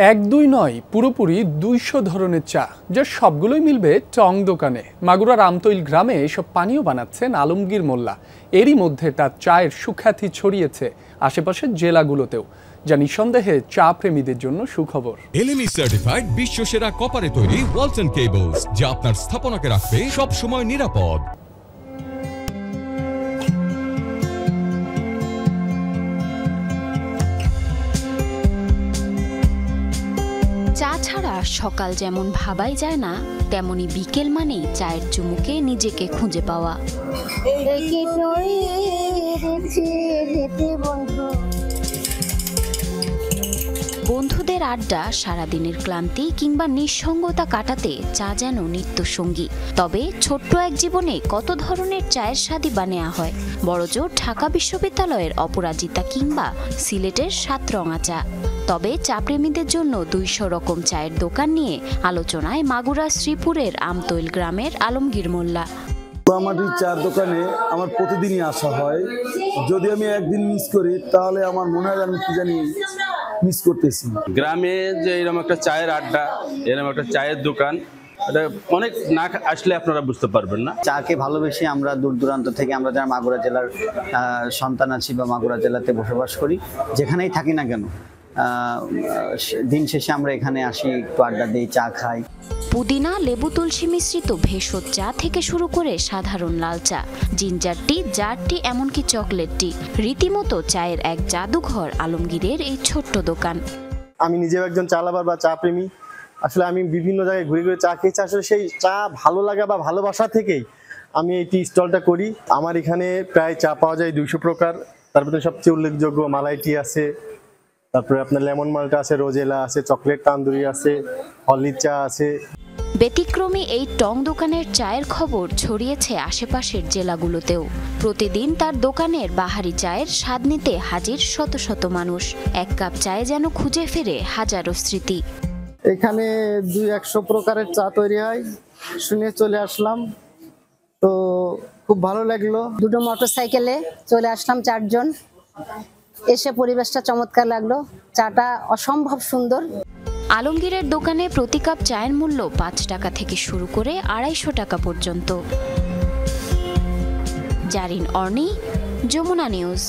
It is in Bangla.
এক দুই নয়, পুরোপুরি ২০০ ধরনের চা, যা সবগুলোই মিলবে টং দোকানে। মাগুরার আমতৈল গ্রামে এসব পানীয় বানাচ্ছেন আলমগীর মোল্লা। এরই মধ্যে তার চায়ের সুখ্যাতি ছড়িয়েছে আশেপাশের জেলাগুলোতেও, যা নিঃসন্দেহে চা প্রেমীদের জন্য সুখবর। এলএমই সার্টিফাইড বিশ্বসেরা কপারে তৈরি ওয়ালটন কেবলস, যা আপনার স্থাপনাকে রাখবে সব সময় নিরাপদ। চা ছাড়া সকাল যেমন ভাবাই যায় না, তেমনি বিকেল মানেই চায়ের চুমুকে নিজেকে খুঁজে পাওয়া। বন্ধুদের আড্ডা, সারাদিনের ক্লান্তি কিংবা নিঃসঙ্গতা কাটাতে চা যেন নিত্যসঙ্গী। তবে ছোট্ট এক জীবনে কত ধরনের চায়ের স্বাদই বা নেওয়া হয়। বড়জোর ঢাকা বিশ্ববিদ্যালয়ের অপরাজিতা কিংবা সিলেটের সাতরঙা চা। তবে চা প্রেমীদের জন্য ২০০ রকম চায়ের দোকান নিয়ে আলোচনায় মাগুরা শ্রীপুরের আমতৈল গ্রামের আলমগীর মোল্লা। আমার এই চার দোকানে আমার প্রতিদিনই আসা হয়। যদি আমি একদিন মিস করি তাহলে আমার মনে হয় আমি কি জানি মিস করতেছি। গ্রামে যে এরকম একটা চায়ের আড্ডা, এরকম একটা চায়ের দোকান, এটা অনেক না আসলে আপনারা বুঝতে পারবেন না। চাকে ভালোবেসে আমরা দূর দূরান্ত থেকে, আমরা যারা মাগুরা জেলার সন্তান আছি বা মাগুরা জেলাতে বসবাস করি, যেখানেই থাকি না কেন, দিন শেষে আমরা এখানে আসি, একটু আড্ডা দিই, চা খাই। পুদিনা, লেবু, তুলসী মিশ্রিত ভেষজ চা থেকে শুরু করে সাধারণ লাল চা, জিঞ্জার টি, জার টি, এমনকি চকলেট টি, রীতিমতো চায়ের এক জাদুঘর আলমগীরের এই ছোট্ট দোকান। আমি নিজেও একজন চা লাভার বা চা প্রেমী। আসলে আমি বিভিন্ন জায়গায় ঘুরে ঘুরে চা খেয়েছি। আসলে সেই চা ভালো লাগা বা ভালোবাসা থেকেই আমি এই টি স্টলটা করি। আমার এখানে প্রায় চা পাওয়া যায় ২০০ প্রকার। তার ভিতরে সবচেয়ে উল্লেখযোগ্য মালাই টি আছে, তারপরে আপনার লেমন মাল্টা আছে, রোজেলা আছে, চকলেট তান্দুরি আছে, হরলিক্স চা আছে। ব্যতিক্রমী এই টং দোকানের চায়ের খবর ছড়িয়েছে আশেপাশের জেলাগুলোতেও। প্রতিদিন তার দোকানের বাহারি চায়ের স্বাদ নিতে হাজির শত শত মানুষ। এক কাপ চায়ে যেন খুঁজে ফেরে হাজারো স্মৃতি। এখানে ২০০ প্রকারের চা তৈরি হয়, শুনে চলে আসলাম, তো খুব ভালো লাগলো। দুটো মোটরসাইকেলে চলে আসলাম, ৪ জন। এসে পরিবেশটা চমৎকার লাগলো, চাটা অসম্ভব সুন্দর। আলমগীরের দোকানে প্রতি কাপ চায়ের মূল্য ৫ টাকা থেকে শুরু করে ২৫০ টাকা পর্যন্ত। জারিন অর্নি, যমুনা নিউজ।